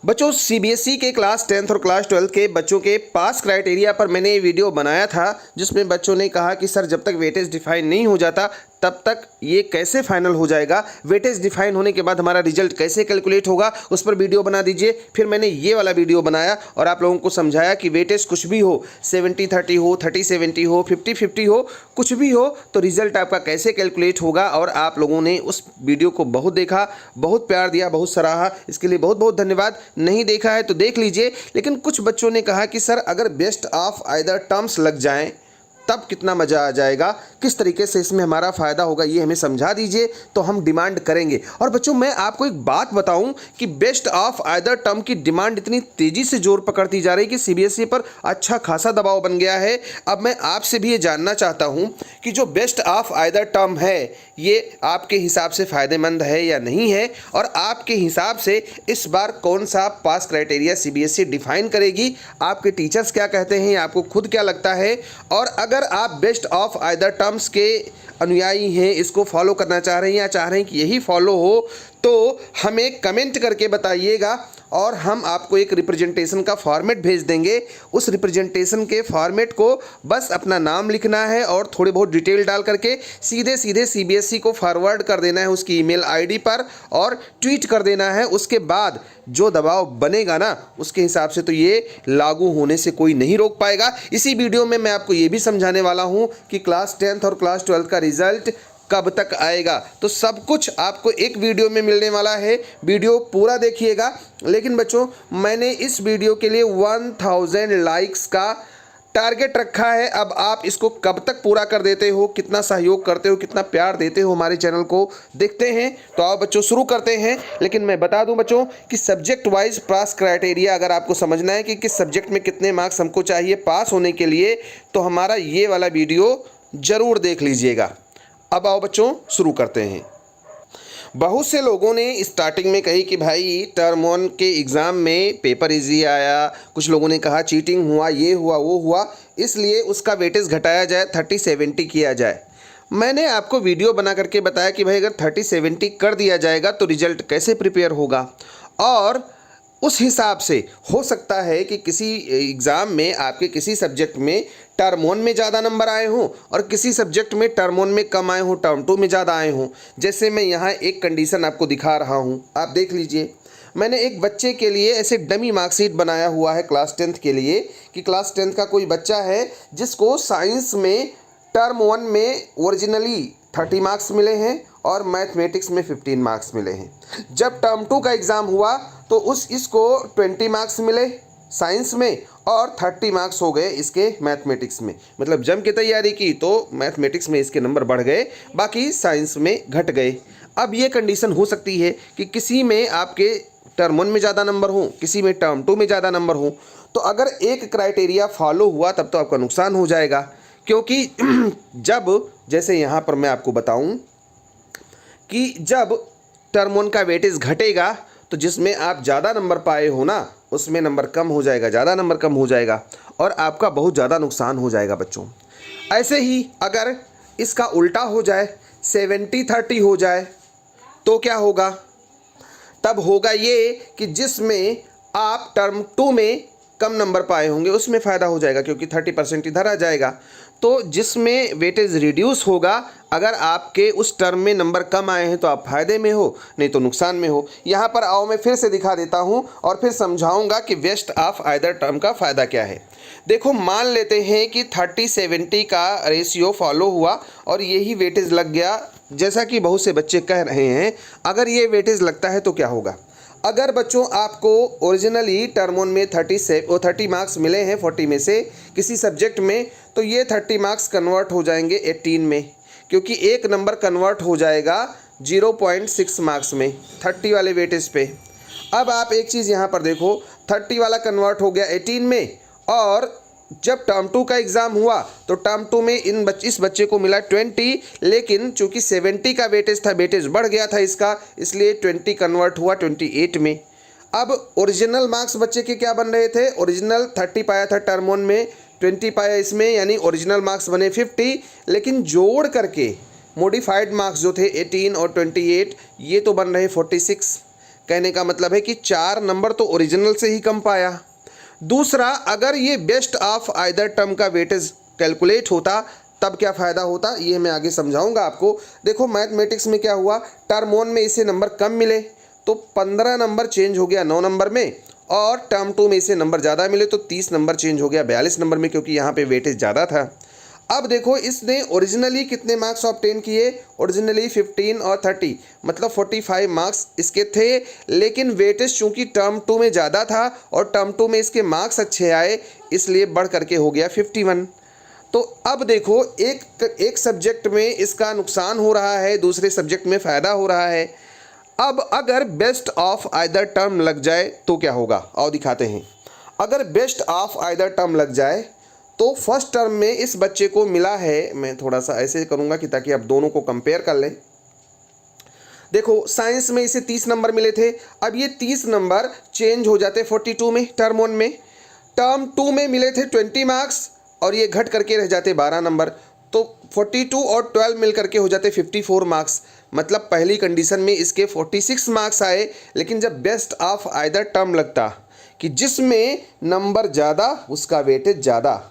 बच्चों सीबीएसई के class 10th और क्लास 12th के बच्चों के पास क्राइटेरिया पर मैंने ये वीडियो बनाया था, जिसमें बच्चों ने कहा कि सर जब तक वेटेज डिफाइन नहीं हो जाता तब तक ये कैसे फाइनल हो जाएगा, वेटेज डिफाइन होने के बाद हमारा रिजल्ट कैसे कैलकुलेट होगा, उस पर वीडियो बना दीजिए। फिर मैंने ये वाला वीडियो बनाया और आप लोगों को समझाया कि वेटेज कुछ भी हो, 70-30 हो, 30-70 हो, 50-50 हो, कुछ भी हो तो रिजल्ट आपका कैसे कैलकुलेट होगा। और आप लोगों ने उस वीडियो को बहुत देखा, बहुत प्यार दिया, बहुत सराहा, इसके लिए बहुत बहुत धन्यवाद। नहीं देखा है तो देख लीजिए। लेकिन कुछ बच्चों ने कहा कि सर अगर बेस्ट ऑफ आइदर टर्म्स लग जाएं तब कितना मज़ा आ जाएगा, किस तरीके से इसमें हमारा फ़ायदा होगा, ये हमें समझा दीजिए तो हम डिमांड करेंगे। और बच्चों मैं आपको एक बात बताऊं कि बेस्ट ऑफ आइदर टर्म की डिमांड इतनी तेज़ी से जोर पकड़ती जा रही है कि सीबीएसई पर अच्छा खासा दबाव बन गया है। अब मैं आपसे भी ये जानना चाहता हूं कि जो बेस्ट ऑफ आइदर टर्म है ये आपके हिसाब से फ़ायदेमंद है या नहीं है, और आपके हिसाब से इस बार कौन सा पास क्राइटेरिया सीबीएसई डिफाइन करेगी, आपके टीचर्स क्या कहते हैं, आपको खुद क्या लगता है। और अगर आप बेस्ट ऑफ आइदर टर्म्स के अनुयायी हैं, इसको फॉलो करना चाह रहे हैं या चाह रहे हैं कि यही फॉलो हो, तो हमें कमेंट करके बताइएगा और हम आपको एक रिप्रेजेंटेशन का फॉर्मेट भेज देंगे। उस रिप्रेजेंटेशन के फॉर्मेट को बस अपना नाम लिखना है और थोड़ी बहुत डिटेल डाल करके सीधे सीधे सीबीएसई को फॉरवर्ड कर देना है उसकी ईमेल आईडी पर और ट्वीट कर देना है। उसके बाद जो दबाव बनेगा ना उसके हिसाब से तो ये लागू होने से कोई नहीं रोक पाएगा। इसी वीडियो में मैं आपको ये भी समझाने वाला हूँ कि क्लास 10th और क्लास 12th का रिजल्ट कब तक आएगा, तो सब कुछ आपको एक वीडियो में मिलने वाला है। वीडियो पूरा देखिएगा। लेकिन बच्चों मैंने इस वीडियो के लिए 1000 लाइक्स का टारगेट रखा है। अब आप इसको कब तक पूरा कर देते हो, कितना सहयोग करते हो, कितना प्यार देते हो हमारे चैनल को, देखते हैं। तो आओ बच्चों शुरू करते हैं। लेकिन मैं बता दूं बच्चों कि सब्जेक्ट वाइज पास क्राइटेरिया अगर आपको समझना है कि किस सब्जेक्ट में कितने मार्क्स हमको चाहिए पास होने के लिए, तो हमारा ये वाला वीडियो ज़रूर देख लीजिएगा। अब आओ बच्चों शुरू करते हैं। बहुत से लोगों ने स्टार्टिंग में कही कि भाई टर्म 1 के एग्ज़ाम में पेपर इजी आया, कुछ लोगों ने कहा चीटिंग हुआ, ये हुआ वो हुआ, इसलिए उसका वेटेज घटाया जाए, 30-70 किया जाए। मैंने आपको वीडियो बना करके बताया कि भाई अगर 30-70 कर दिया जाएगा तो रिजल्ट कैसे प्रिपेयर होगा, और उस हिसाब से हो सकता है कि किसी एग्ज़ाम में आपके किसी सब्जेक्ट में टर्म 1 में ज़्यादा नंबर आए हों और किसी सब्जेक्ट में टर्म 1 में कम आए हों, टर्म 2 में ज़्यादा आए हों। जैसे मैं यहाँ एक कंडीशन आपको दिखा रहा हूँ, आप देख लीजिए। मैंने एक बच्चे के लिए ऐसे डमी मार्कशीट बनाया हुआ है क्लास 10th के लिए कि क्लास 10th का कोई बच्चा है जिसको साइंस में टर्म 1 में ओरिजिनली 30 मार्क्स मिले हैं और मैथमेटिक्स में 15 मार्क्स मिले हैं। जब टर्म 2 का एग्ज़ाम हुआ तो इसको 20 मार्क्स मिले साइंस में और 30 मार्क्स हो गए इसके मैथमेटिक्स में। मतलब जम के तैयारी की तो मैथमेटिक्स में इसके नंबर बढ़ गए, बाकी साइंस में घट गए। अब ये कंडीशन हो सकती है कि किसी में आपके टर्म 1 में ज़्यादा नंबर हो, किसी में टर्म 2 में ज़्यादा नंबर हो। तो अगर एक क्राइटेरिया फॉलो हुआ तब तो आपका नुकसान हो जाएगा, क्योंकि जब जैसे यहाँ पर मैं आपको बताऊँ कि जब टर्म 1 का वेटेज घटेगा तो जिसमें आप ज़्यादा नंबर पाए हो ना उसमें नंबर कम हो जाएगा, ज़्यादा नंबर कम हो जाएगा और आपका बहुत ज़्यादा नुकसान हो जाएगा बच्चों। ऐसे ही अगर इसका उल्टा हो जाए, 70-30 हो जाए तो क्या होगा? तब होगा ये कि जिसमें आप टर्म 2 में कम नंबर पाए होंगे उसमें फ़ायदा हो जाएगा, क्योंकि 30% इधर आ जाएगा। तो जिसमें वेटेज रिड्यूस होगा, अगर आपके उस टर्म में नंबर कम आए हैं तो आप फ़ायदे में हो, नहीं तो नुकसान में हो। यहाँ पर आओ मैं फिर से दिखा देता हूँ और फिर समझाऊँगा कि बेस्ट ऑफ आइदर टर्म का फ़ायदा क्या है। देखो मान लेते हैं कि 30-70 का रेशियो फॉलो हुआ और यही वेटेज लग गया, जैसा कि बहुत से बच्चे कह रहे हैं। अगर ये वेटेज लगता है तो क्या होगा? अगर बच्चों आपको ओरिजिनली टर्म 1 में 30 मार्क्स मिले हैं 40 में से किसी सब्जेक्ट में, तो ये 30 मार्क्स कन्वर्ट हो जाएंगे 18 में, क्योंकि एक नंबर कन्वर्ट हो जाएगा 0.6 मार्क्स में 30 वाले वेटेज पे। अब आप एक चीज़ यहाँ पर देखो, 30 वाला कन्वर्ट हो गया 18 में, और जब टर्म 2 का एग्ज़ाम हुआ तो टर्म 2 में इस बच्चे को मिला 20, लेकिन चूंकि 70 का वेटेज था, वेटेज बढ़ गया था इसका, इसलिए 20 कन्वर्ट हुआ 28 में। अब ओरिजिनल मार्क्स बच्चे के क्या बन रहे थे? ओरिजिनल 30 पाया था टर्म 1 में, 20 पाया इसमें, यानी ओरिजिनल मार्क्स बने 50, लेकिन जोड़ करके मॉडिफाइड मार्क्स जो थे 18 और 28 ये तो बन रहे 46। कहने का मतलब है कि 4 नंबर तो ओरिजिनल से ही कम पाया। दूसरा, अगर ये बेस्ट ऑफ आइदर टर्म का वेटेज कैलकुलेट होता तब क्या फ़ायदा होता, ये मैं आगे समझाऊंगा आपको। देखो मैथमेटिक्स में क्या हुआ, टर्म 1 में इसे नंबर कम मिले तो 15 नंबर चेंज हो गया 9 नंबर में, और टर्म 2 में इसे नंबर ज़्यादा मिले तो 30 नंबर चेंज हो गया 42 नंबर में, क्योंकि यहाँ पे वेटेज ज़्यादा था। अब देखो इसने ओरिजिनली कितने मार्क्स ऑब्टेन किए, ओरिजिनली 15 और 30 मतलब 45 मार्क्स इसके थे, लेकिन वेटेज चूंकि टर्म 2 में ज़्यादा था और टर्म 2 में इसके मार्क्स अच्छे आए, इसलिए बढ़ करके हो गया 51। तो अब देखो एक सब्जेक्ट में इसका नुकसान हो रहा है, दूसरे सब्जेक्ट में फ़ायदा हो रहा है। अब अगर बेस्ट ऑफ आइदर टर्म लग जाए तो क्या होगा, आओ दिखाते हैं। अगर बेस्ट ऑफ आइदर टर्म लग जाए तो फर्स्ट टर्म में इस बच्चे को मिला है, मैं थोड़ा सा ऐसे करूंगा कि ताकि आप दोनों को कंपेयर कर लें। देखो साइंस में इसे 30 नंबर मिले थे, अब ये 30 नंबर चेंज हो जाते 42 में टर्म 1 में। टर्म 2 में मिले थे 20 मार्क्स और ये घट करके रह जाते 12 नंबर, तो 42 और 12 मिल करके हो जाते 54 मार्क्स। मतलब पहली कंडीशन में इसके 46 मार्क्स आए, लेकिन जब बेस्ट ऑफ आइदर टर्म लगता कि जिसमें नंबर ज़्यादा उसका वेटेज ज़्यादा।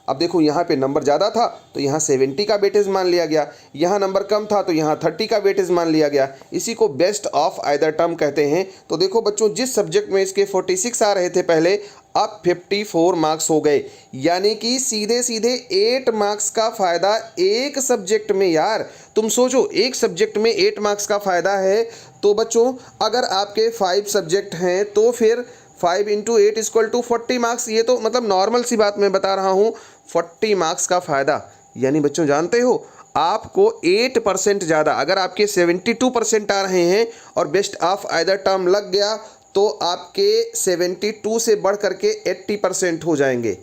अब देखो यहाँ पे नंबर ज़्यादा था तो यहाँ 70 का वेटेज मान लिया गया, यहाँ नंबर कम था तो यहाँ 30 का वेटेज मान लिया गया। इसी को बेस्ट ऑफ आइदर टर्म कहते हैं। तो देखो बच्चों, जिस सब्जेक्ट में इसके 46 आ रहे थे पहले, अब 54 मार्क्स हो गए, यानी कि सीधे सीधे 8 मार्क्स का फ़ायदा एक सब्जेक्ट में। यार तुम सोचो, एक सब्जेक्ट में 8 मार्क्स का फ़ायदा है, तो बच्चों अगर आपके 5 सब्जेक्ट हैं तो फिर 5 × 8 = 40 मार्क्स। ये तो मतलब नॉर्मल सी बात मैं बता रहा हूँ, 40 मार्क्स का फ़ायदा। यानी बच्चों जानते हो, आपको 8% ज़्यादा, अगर आपके 72% आ रहे हैं और बेस्ट ऑफ आइदर टर्म लग गया तो आपके 72 से बढ़ करके 80% हो जाएंगे।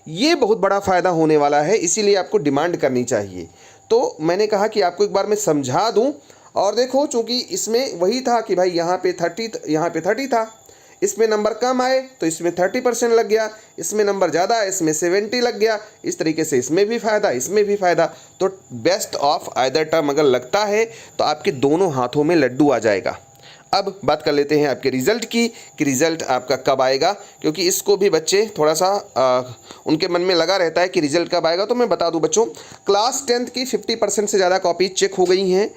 ये बहुत बड़ा फ़ायदा होने वाला है, इसीलिए आपको डिमांड करनी चाहिए। तो मैंने कहा कि आपको एक बार मैं समझा दूं। और देखो चूँकि इसमें वही था कि भाई यहाँ पे 30 था, इसमें नंबर कम आए तो इसमें 30% लग गया, इसमें नंबर ज़्यादा है इसमें 70 लग गया। इस तरीके से इसमें भी फ़ायदा, इसमें भी फ़ायदा। तो बेस्ट ऑफ आइदर टर्म अगर लगता है तो आपके दोनों हाथों में लड्डू आ जाएगा। अब बात कर लेते हैं आपके रिज़ल्ट की, कि रिज़ल्ट आपका कब आएगा, क्योंकि इसको भी बच्चे थोड़ा सा उनके मन में लगा रहता है कि रिज़ल्ट कब आएगा। तो मैं बता दूं बच्चों, क्लास 10th की 50% से ज़्यादा कॉपी चेक हो गई हैं।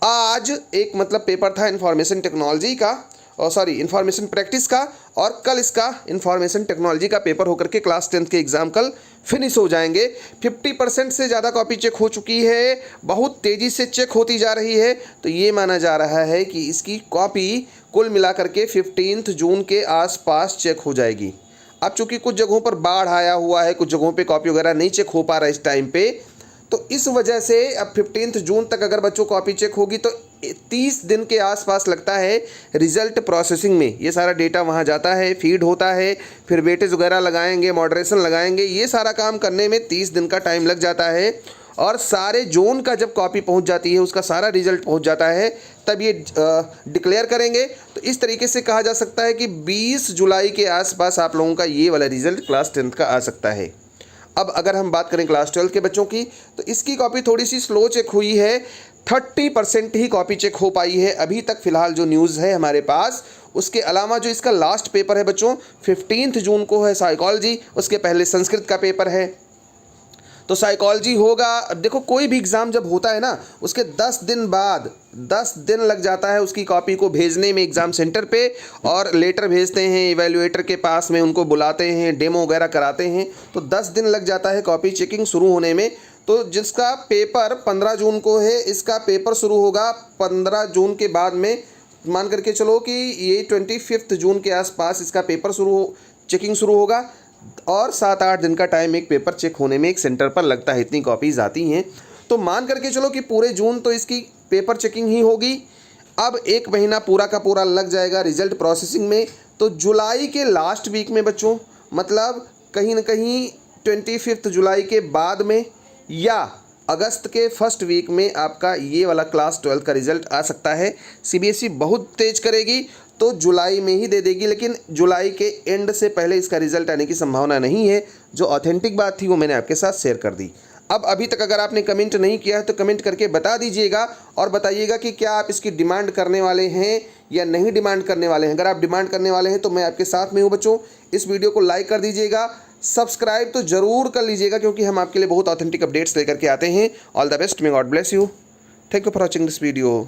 आज एक मतलब पेपर था इन्फॉर्मेशन टेक्नोलॉजी का, इन्फॉर्मेशन प्रैक्टिस का, और कल इसका इन्फॉर्मेशन टेक्नोलॉजी का पेपर होकर के क्लास 10th के एग्ज़ाम कल फिनिश हो जाएंगे। 50% से ज़्यादा कॉपी चेक हो चुकी है, बहुत तेज़ी से चेक होती जा रही है। तो ये माना जा रहा है कि इसकी कॉपी कुल मिलाकर के 15 जून के आसपास चेक हो जाएगी। अब चूँकि कुछ जगहों पर बाढ़ आया हुआ है, कुछ जगहों पे कॉपी वगैरह नहीं चेक हो पा रहा इस टाइम पे, तो इस वजह से अब 15 जून तक अगर बच्चों कॉपी चेक होगी तो 30 दिन के आसपास लगता है रिज़ल्ट प्रोसेसिंग में। ये सारा डेटा वहाँ जाता है, फीड होता है, फिर वेटेज वगैरह लगाएंगे, मॉडरेशन लगाएंगे, ये सारा काम करने में 30 दिन का टाइम लग जाता है। और सारे जोन का जब कॉपी पहुँच जाती है, उसका सारा रिज़ल्ट पहुँच जाता है, तब ये डिक्लेयर करेंगे। तो इस तरीके से कहा जा सकता है कि 20 जुलाई के आसपास आप लोगों का ये वाला रिज़ल्ट क्लास 10th का आ सकता है। अब अगर हम बात करें क्लास 12 के बच्चों की, तो इसकी कॉपी थोड़ी सी स्लो चेक हुई है, 30% ही कॉपी चेक हो पाई है अभी तक फ़िलहाल जो न्यूज़ है हमारे पास। उसके अलावा जो इसका लास्ट पेपर है बच्चों 15 जून को है साइकोलॉजी, उसके पहले संस्कृत का पेपर है, तो साइकोलॉजी होगा। अब देखो कोई भी एग्ज़ाम जब होता है ना, उसके 10 दिन बाद 10 दिन लग जाता है उसकी कॉपी को भेजने में एग्ज़ाम सेंटर पे, और लेटर भेजते हैं इवैल्यूएटर के पास में, उनको बुलाते हैं, डेमो वगैरह कराते हैं, तो 10 दिन लग जाता है कॉपी चेकिंग शुरू होने में। तो जिसका पेपर 15 जून को है, इसका पेपर शुरू होगा 15 जून के बाद में, मान करके चलो कि ये 25 जून के आसपास इसका पेपर चेकिंग शुरू होगा, और 7-8 दिन का टाइम एक पेपर चेक होने में एक सेंटर पर लगता है, इतनी कॉपीज़ आती हैं। तो मान करके चलो कि पूरे जून तो इसकी पेपर चेकिंग ही होगी। अब 1 महीना पूरा का पूरा लग जाएगा रिज़ल्ट प्रोसेसिंग में। तो जुलाई के लास्ट वीक में बच्चों, मतलब कहीं ना कहीं 25 जुलाई के बाद में या अगस्त के फर्स्ट वीक में आपका ये वाला क्लास 12 का रिज़ल्ट आ सकता है। सीबीएसई बहुत तेज करेगी तो जुलाई में ही दे देगी, लेकिन जुलाई के एंड से पहले इसका रिज़ल्ट आने की संभावना नहीं है। जो ऑथेंटिक बात थी वो मैंने आपके साथ शेयर कर दी। अब अभी तक अगर आपने कमेंट नहीं किया है तो कमेंट करके बता दीजिएगा, और बताइएगा कि क्या आप इसकी डिमांड करने वाले हैं या नहीं डिमांड करने वाले हैं। अगर आप डिमांड करने वाले हैं तो मैं आपके साथ में हूँ बच्चों। इस वीडियो को लाइक कर दीजिएगा, सब्सक्राइब तो ज़रूर कर लीजिएगा, क्योंकि हम आपके लिए बहुत ऑथेंटिक अपडेट्स लेकर के आते हैं। All the best, may God bless you. Thank you for watching this video.